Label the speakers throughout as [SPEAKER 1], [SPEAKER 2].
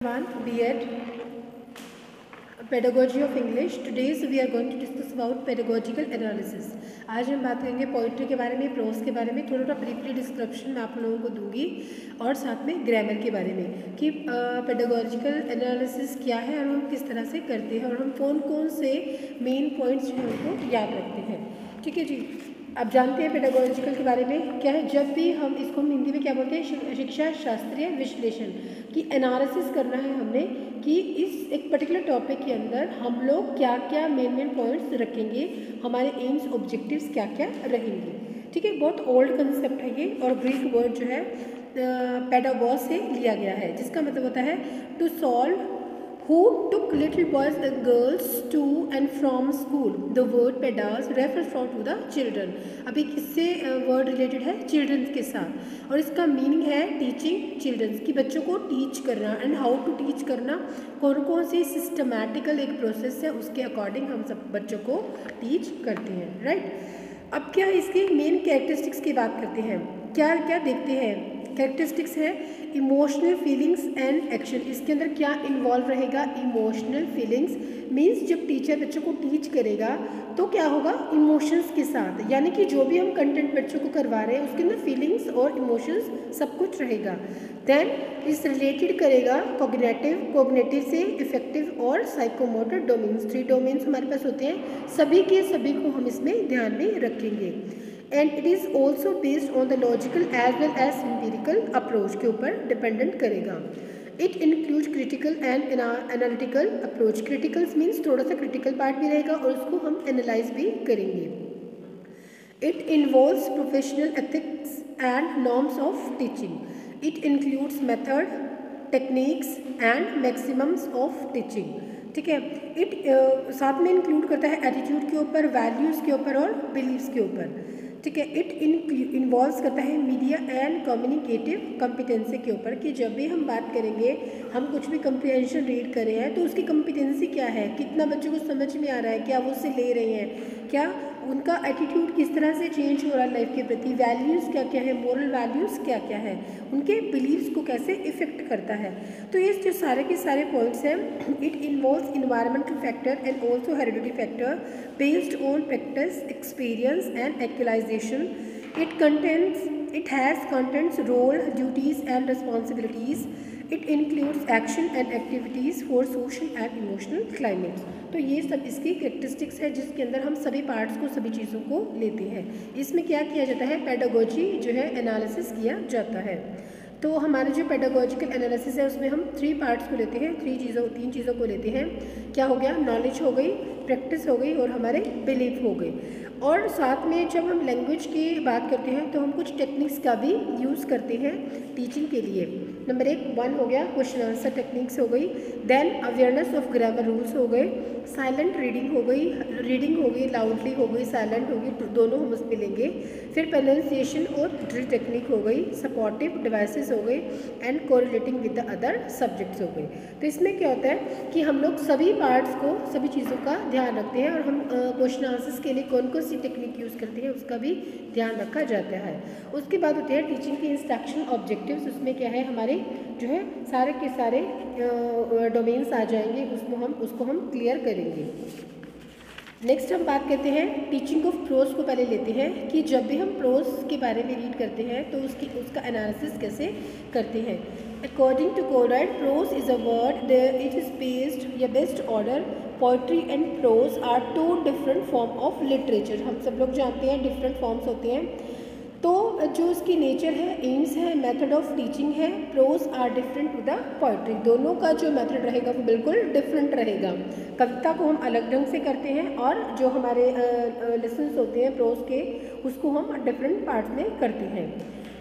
[SPEAKER 1] One B.Ed Pedagogy of English. Today we are going to discuss about pedagogical analysis. आज हम बात करेंगे poetry के बारे में, प्रोज के बारे में, थोड़ा ब्रीफली डिस्क्रिप्शन मैं आप लोगों को दूंगी और साथ में ग्रामर के बारे में कि पेडागोजिकल एनालिसिस क्या है और हम किस तरह से करते हैं और हम कौन कौन से मेन पॉइंट्स जो हैं उनको याद रखते हैं। ठीक है जी, आप जानते हैं पेडागोजिकल के बारे में क्या है। जब भी हम इसको हिंदी में क्या बोलते हैं, शिक्षा शास्त्रीय विश्लेषण की एनालिसिस करना है हमने कि इस एक पर्टिकुलर टॉपिक के अंदर हम लोग क्या क्या मेन पॉइंट्स रखेंगे, हमारे एम्स ऑब्जेक्टिव्स क्या क्या रहेंगे। ठीक है, बहुत ओल्ड कंसेप्ट है ये और ग्रीक वर्ड जो है पेडागोस से लिया गया है, जिसका मतलब होता है to solve who took little boys and girls to and from school. The word pedas refers to the children. अभी किससे वर्ड रिलेटेड है, चिल्ड्रंस के साथ, और इसका मीनिंग है टीचिंग चिल्ड्रंस, की बच्चों को टीच करना एंड हाउ टू टीच करना, कौन कौन सी सिस्टमैटिकल एक प्रोसेस है उसके अकॉर्डिंग हम सब बच्चों को टीच करते हैं। राइट, अब क्या इसकी मेन कैरेक्टरिस्टिक्स की बात करते हैं, क्या क्या देखते हैं। कैरेक्टरिस्टिक्स है इमोशनल फीलिंग्स एंड एक्शन। इसके अंदर क्या इन्वॉल्व रहेगा, इमोशनल फीलिंग्स मीन्स जब टीचर बच्चों को टीच करेगा तो क्या होगा, इमोशंस के साथ, यानी कि जो भी हम कंटेंट बच्चों को करवा रहे हैं उसके अंदर फीलिंग्स और इमोशंस सब कुछ रहेगा। देन इस रिलेटेड करेगा कोग्निटिव से इफेक्टिव और साइकोमोटर डोमेन्स। 3 डोमेन्स हमारे पास होते हैं, सभी के सभी को हम इसमें ध्यान में रखेंगे। And it is also based on the logical as well as empirical approach के ऊपर डिपेंडेंट करेगा। It include critical and analytical approach. Criticals means थोड़ा सा क्रिटिकल पार्ट भी रहेगा और उसको हम एनालाइज भी करेंगे। It involves professional ethics and norms of teaching. It includes method, techniques and maximums of teaching. ठीक है, इट साथ में इंक्लूड करता है एटीट्यूड के ऊपर, वैल्यूज़ के ऊपर और बिलीव्स के ऊपर। ठीक है, इट इन्वॉल्व करता है मीडिया एंड कम्युनिकेटिव कॉम्पिटेंसी के ऊपर, कि जब भी हम बात करेंगे, हम कुछ भी कम्प्रिहेंशन रीड कर रहे हैं तो उसकी कॉम्पिटेंसी क्या है, कितना बच्चों को समझ में आ रहा है, क्या वो उससे ले रहे हैं, क्या उनका एटीट्यूड किस तरह से चेंज हो रहा है लाइफ के प्रति, वैल्यूज़ क्या क्या है, मोरल वैल्यूज़ क्या क्या है, उनके बिलीव्स को कैसे इफेक्ट करता है। तो ये जो सारे के सारे पॉइंट्स हैं, it involves environmental factor and also heredity factor based on practice, experience and actualisation. It has contents, role, duties and responsibilities. It includes action and activities for social and emotional climates. तो ये सब इसकी characteristics है जिसके अंदर हम सभी parts को, सभी चीज़ों को लेते हैं। इसमें क्या किया जाता है, पेडागोजी जो है एनालिसिस किया जाता है। तो हमारे जो पेडागोजिकल एनालिसिस है उसमें हम 3 पार्ट्स को लेते हैं, 3 चीज़ों को लेते हैं। क्या हो गया, नॉलेज हो गई, प्रैक्टिस हो गई और हमारे बिलीफ हो गए। और साथ में जब हम लैंग्वेज की बात करते हैं तो हम कुछ टेक्निक्स का भी यूज़ करते हैं टीचिंग के लिए। नंबर 1 हो गया क्वेश्चन आंसर टेक्निक्स हो गई, then awareness of grammar rules हो गए, साइलेंट रीडिंग हो गई, लाउडली हो गई, साइलेंट हो गई, दोनों हम उसमें लेंगे। फिर प्रोनाउंसिएशन और ड्रिल टेक्निक हो गई, सपोर्टिव डिवाइसेस हो गई and correlating with the other subjects हो गई। तो इसमें क्या होता है कि हम लोग सभी पार्ट्स को, सभी चीज़ों का ध्यान रखते हैं और हम क्वेश्चन आंसर्स के लिए कौन कौन सी टेक्निक यूज़ करते हैं उसका भी ध्यान रखा जाता है। उसके बाद होते हैं टीचिंग के इंस्ट्रक्शन ऑब्जेक्टिव्स। उसमें क्या है, हमारे जो है सारे के सारे डोमेन्स आ जाएंगे, उसको हम क्लियर करेंगे। नेक्स्ट हम बात करते हैं टीचिंग ऑफ प्रोज को पहले लेते हैं कि जब भी हम प्रोज के बारे में रीड करते हैं तो उसका एनालिसिस कैसे करते हैं। According to Coleridge, prose is a word, it is based या best order. Poetry and prose are 2 different form of literature. हम सब लोग जानते हैं डिफरेंट फॉर्म्स होते हैं। तो जो इसकी नेचर है, एम्स है, मेथड ऑफ टीचिंग है, prose are different to the poetry. दोनों का जो मेथड रहेगा वो बिल्कुल डिफरेंट रहेगा। कविता को हम अलग ढंग से करते हैं और जो हमारे लेसन्स होते हैं प्रोज के, उसको हम डिफरेंट पार्ट्स में करते हैं।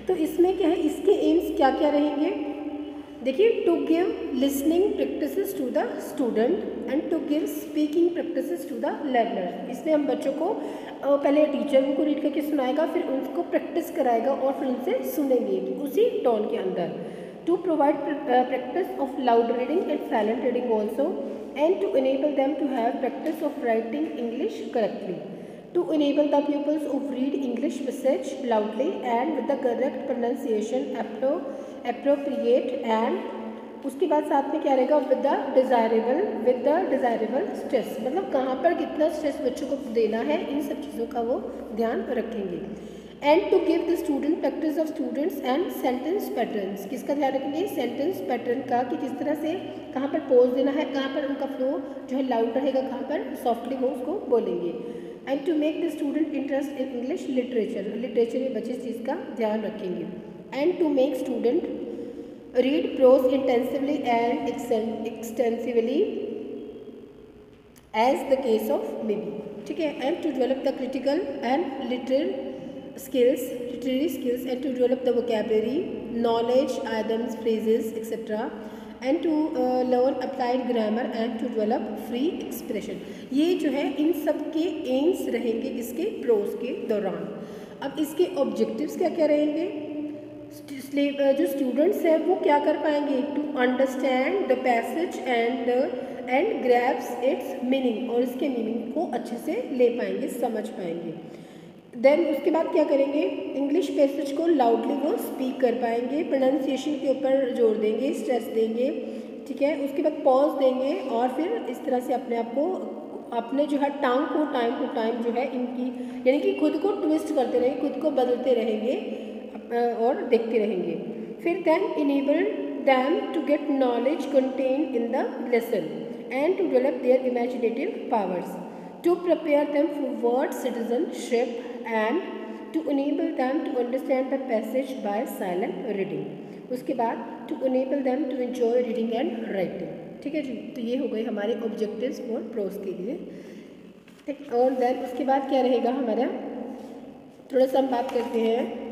[SPEAKER 1] तो इसमें क्या है, इसके एम्स क्या क्या रहेंगे, देखिए, to give listening practices to the student and to give speaking practices to the learner. इसमें हम बच्चों को पहले टीचर उनको रीड करके सुनाएगा, फिर उनको प्रैक्टिस कराएगा और फिर उनसे सुनेंगे उसी टोन के अंदर। To provide practice of loud reading and silent reading also and to enable them to have practice of writing English correctly. To enable the pupils of read English passage loudly and with the correct pronunciation, appropriate and उसके बाद साथ में क्या रहेगा, with the desirable stress, मतलब कहाँ पर कितना स्ट्रेस बच्चों को देना है, इन सब चीज़ों का वो ध्यान रखेंगे। And to give the student practice of students and sentence patterns, किसका ध्यान रखेंगे, सेंटेंस पैटर्न का, कि किस तरह से कहाँ पर पोज देना है, कहाँ पर उनका फ्लो जो है लाउड रहेगा, कहाँ पर सॉफ्टली वो उसको बोलेंगे। And to make the student interest in English literature में बच्चे इस चीज़ का ध्यान रखेंगे। And to make student read prose intensively and extensively as the case of may be, ठीक है। and to develop the critical and literary skills and to develop the vocabulary knowledge, items, phrases etc. and to learn applied grammar and to develop free expression। ये जो है इन सब के AIIMS रहेंगे इसके pros के दौरान। अब इसके ऑब्जेक्टिव्स क्या क्या रहेंगे, जो स्टूडेंट्स हैं वो क्या कर पाएंगे, to understand the passage and grabs its meaning, और इसके मीनिंग को अच्छे से ले पाएंगे, समझ पाएंगे। देन उसके बाद क्या करेंगे, इंग्लिश पैसेज को लाउडली वो स्पीक कर पाएंगे, प्रोनाउंसिएशन के ऊपर जोर देंगे, स्ट्रेस देंगे, ठीक है। उसके बाद पॉज देंगे और फिर इस तरह से अपने आप को, अपने जो है टंग को टाइम टू टाइम जो है इनकी, यानी कि खुद को ट्विस्ट करते रहेंगे, खुद को बदलते रहेंगे और देखते रहेंगे। फिर then enable them to get knowledge content in the lesson and to develop their imaginative powers, to prepare them for world citizenship and to enable them to understand the passage by silent reading. उसके बाद to enable them to enjoy reading and writing, ठीक है जी। तो ये हो गए हमारे ऑब्जेक्टिव्स फॉर प्रोज के लिए, ठीक। और देन उसके बाद क्या रहेगा हमारा, थोड़ा सा हम बात करते हैं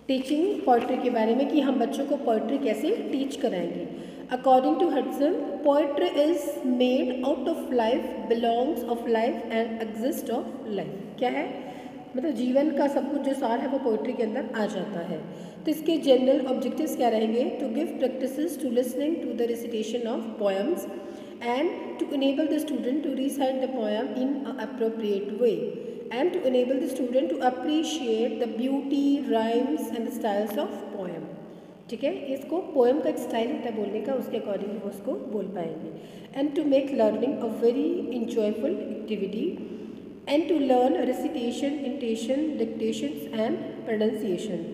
[SPEAKER 1] टीचिंग पोइट्री के बारे में, कि हम बच्चों को पोइट्री कैसे टीच कराएंगे। According to Hudson, poetry is made out of life, belongs of life and exist of life. क्या है, मतलब जीवन का सब कुछ जो सार है वो पोइट्री के अंदर आ जाता है। तो इसके जनरल ऑब्जेक्टिव्स क्या रहेंगे, to give practices to listening to the recitation of poems and to enable the student to recite the poem in a appropriate way and to enable the student to appreciate the beauty, rhymes and the styles of poem, ठीक है। इसको poem का एक style होता है बोलने का, उसके अकॉर्डिंग वो उसको बोल पाएंगे। And to make learning a very enjoyful activity and to learn recitation, intonation, dictations and pronunciation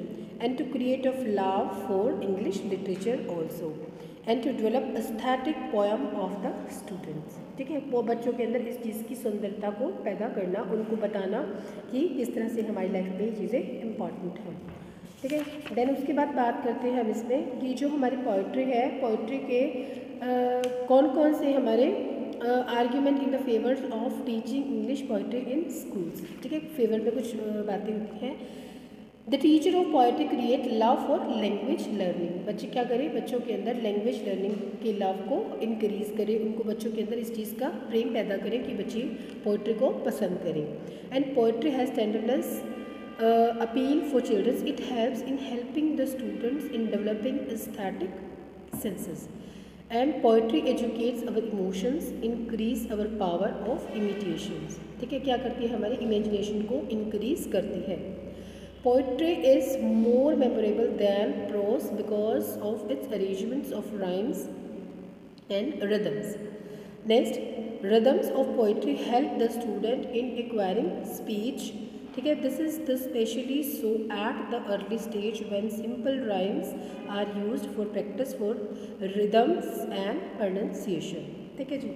[SPEAKER 1] and to create a love for English literature also and to develop aesthetic poem of the students, ठीक है। वो बच्चों के अंदर इस चीज़ की सुंदरता को पैदा करना, उनको बताना कि किस तरह से हमारी लाइफ में ये चीज़ें इम्पॉर्टेंट हैं, ठीक है। देन उसके बाद बात करते हैं हम इसमें कि जो हमारी पोइट्री है, पोइट्री के कौन कौन से हमारे argument in the favours of teaching English poetry in schools, ठीक है। फेवर में कुछ बातें हैं। The teacher of poetry create love for language learning, बच्चे क्या करें, बच्चों के अंदर लैंग्वेज लर्निंग के लव को इंक्रीज़ करें, उनको बच्चों के अंदर इस चीज़ का प्रेम पैदा करें कि बच्चे पोइट्री को पसंद करें। And poetry has tenderness appeal for childrens, it helps in helping the students in developing aesthetic senses and poetry educates our emotions, increase our power of imitations, ठीक है। क्या करती है, हमारी इमेजिनेशन को इंक्रीज करती है। Poetry is more memorable than prose because of its arrangements of rhymes and rhythms. Next, rhythms of poetry help the student in acquiring speech, ठीक है। This is especially so at the early stage when simple rhymes are used for practice for rhythms and pronunciation, ठीक है जी।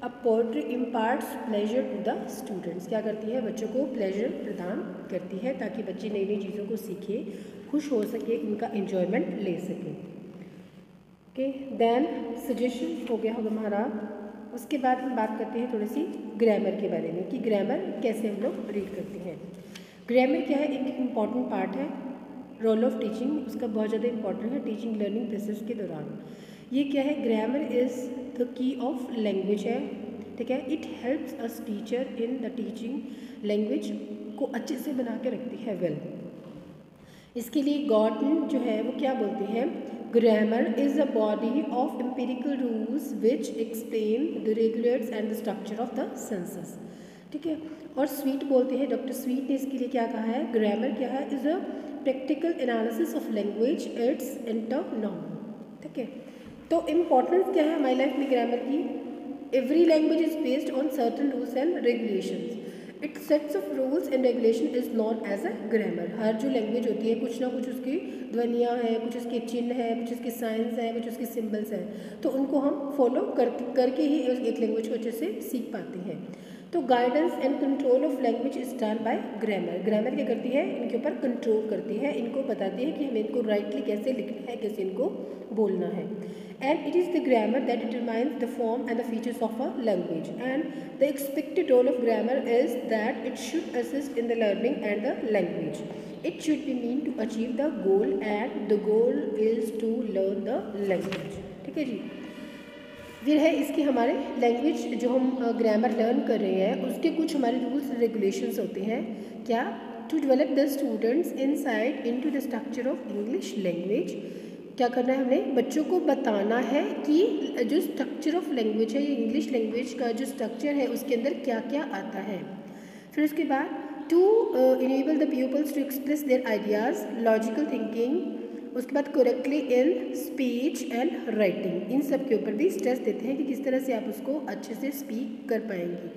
[SPEAKER 1] अब poetry imparts pleasure to the students, क्या करती है, बच्चों को प्लेजर प्रदान करती है ताकि बच्चे नई नई चीज़ों को सीखें, खुश हो सके, उनका एंजॉयमेंट ले सकें, ओके। देन सजेशन हो गया होगा हमारा। उसके बाद हम बात करते हैं थोड़ी सी ग्रामर के बारे में कि ग्रामर कैसे हम लोग रीड करते हैं। ग्रामर क्या है, एक इम्पॉर्टेंट पार्ट है रोल ऑफ टीचिंग, उसका बहुत ज़्यादा इंपॉर्टेंट है टीचिंग लर्निंग प्रोसेस के दौरान। ये क्या है, grammar is the key of language है, ठीक है। It helps us teacher in the teaching, language को अच्छे से बना के रखती है वेल। इसके लिए गॉर्डन जो है वो क्या बोलते हैं, grammar is a body of empirical rules which explain the regulates and the structure of the senses, ठीक है। और स्वीट बोलते हैं, डॉक्टर स्वीट ने इसके लिए क्या कहा है, ग्रामर क्या है, is a practical analysis of language, it's inter norm, ठीक है। तो इम्पोर्टेंस क्या है हमारी लाइफ में ग्रामर की? Every language is based on certain rules and regulations. It sets of rules and regulation is known as a grammar. हर जो लैंग्वेज होती है कुछ ना कुछ उसकी ध्वनियाँ हैं, कुछ उसके चिन्ह हैं, कुछ उसके साइंस हैं, कुछ उसके सिम्बल्स हैं, तो उनको हम फॉलो करके ही एक लैंग्वेज को अच्छे से सीख पाते हैं. तो guidance and control of language is done by grammar. Grammar क्या करती है? इनके ऊपर कंट्रोल करती है, इनको बताती है कि हमें इनको राइटली कैसे लिखना है, कैसे इनको बोलना है. And it is the grammar that determines the form and the features of a language. And the expected role of grammar is that it should assist in the learning and the language. It should be mean to achieve the goal and the goal is to learn the language. ठीक है जी. फिर है इसके हमारे language जो हम grammar learn कर रहे हैं उसके कुछ हमारे रूल्स रेगुलेशंस होते हैं. क्या? To develop the students insight into the structure of English language. क्या करना है हमें? बच्चों को बताना है कि जो स्ट्रक्चर ऑफ लैंग्वेज है, ये इंग्लिश लैंग्वेज का जो स्ट्रक्चर है उसके अंदर क्या क्या आता है. फिर उसके बाद to enable the peoples to express their ideas, logical thinking. उसके बाद correctly in speech and writing. इन सब के ऊपर भी स्ट्रेस देते हैं कि किस तरह से आप उसको अच्छे से स्पीक कर पाएंगे.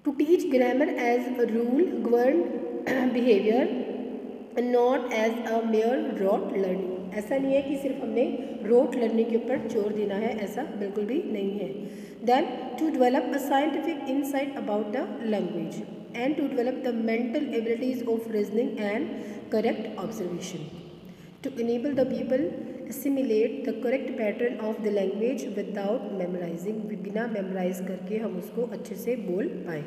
[SPEAKER 1] To teach grammar as a rule govern behaviour not as a mere rote learning. ऐसा नहीं है कि सिर्फ हमने रोट लर्निंग के ऊपर जोर देना है, ऐसा बिल्कुल भी नहीं है. Then to develop a scientific insight about the language and to develop the mental abilities of reasoning and correct observation. To enable the people assimilate the correct pattern of the language without memorizing. बिना memorise करके हम उसको अच्छे से बोल पाएँ.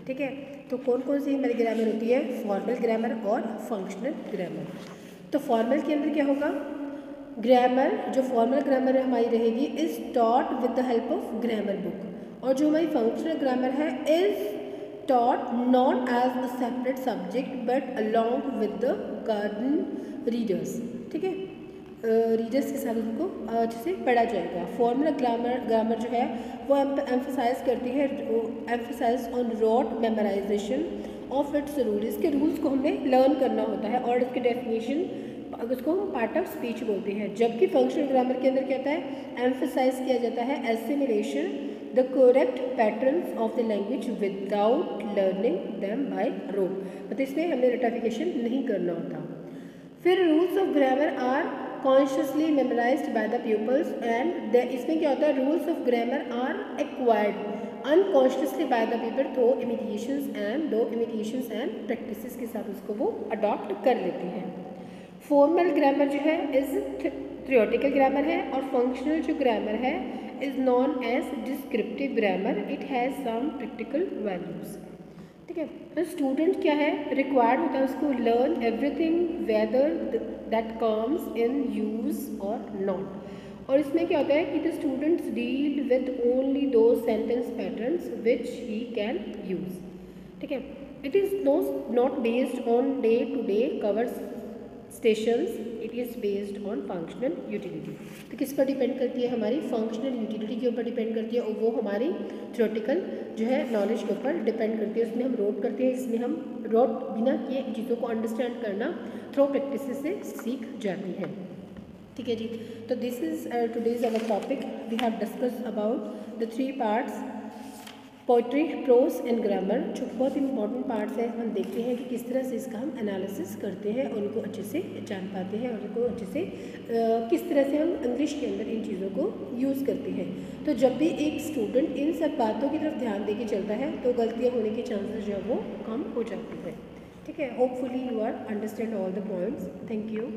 [SPEAKER 1] ठीक है. तो कौन कौन सी हमारी ग्रामर होती है? फॉर्मल ग्रामर और फंक्शनल ग्रामर. तो फॉर्मल के अंदर क्या होगा? ग्रामर जो फॉर्मल ग्रामर हमारी रहेगी is taught with the help of grammar book. और जो हमारी फंक्शनल ग्रामर है is taught not as a separate subject but along with the garden readers. ठीक है. रीडर्स के साथ उनको अच्छे से पढ़ा जाएगा. फॉर्मल ग्रामर जो है वो एम्फसाइज करती है, emphasise on rote memorisation of its rule. इसके रूल्स को हमने लर्न करना होता है और इसके डेफिनेशन उसको हम पार्ट ऑफ स्पीच बोलते हैं. जबकि फंक्शनल ग्रामर के अंदर क्या होता है? एम्फसाइज किया जाता है assimilation the correct patterns of the language without learning them by rote. मतलब इसमें हमें रटिफिकेशन नहीं करना होता. फिर rules of grammar are consciously memorised by the peoples and इसमें क्या होता है? Rules of grammar are acquired unconsciously by the people through imitations and practices के साथ उसको वो अडॉप्ट कर लेते हैं. फॉर्मल ग्रामर जो है इज थ्योरेटिकल ग्रामर है और फंक्शनल जो ग्रामर है is known as descriptive grammar. It has some practical values. ठीक है. तो स्टूडेंट क्या है? रिक्वायर्ड होता है उसको learn everything whether that comes in use और नॉट. और इसमें क्या होता है कि the students deal with only दो sentence patterns which he can use. ठीक है. It is not based on day to day conversations. It is based on functional utility. तो किस पर डिपेंड करती है? हमारी फंक्शनल यूटिलिटी के ऊपर डिपेंड करती है और वो हमारी थ्योरेटिकल जो है नॉलेज के ऊपर डिपेंड करती है. उसमें हम रोट करते हैं, इसमें हम रोट बिना किए चीज़ों को अंडरस्टैंड करना थ्रू प्रैक्टिस से सीख जाती हैं. ठीक है जी. तो this is today's our topic. We have discuss about the 3 parts poetry, prose and grammar, जो बहुत इंपॉर्टेंट पार्ट्स हैं. हम देखते हैं कि किस तरह से इसका हम एनालिसिस करते हैं और उनको अच्छे से जान पाते हैं और उनको अच्छे से किस तरह से हम इंग्लिश के अंदर इन चीज़ों को यूज़ करते हैं. तो जब भी एक स्टूडेंट इन सब बातों की तरफ ध्यान देके चलता है तो गलतियाँ होने के चांसेस जो है वो कम हो जाती है. ठीक है. Hopefully you are understand all the points. Thank you.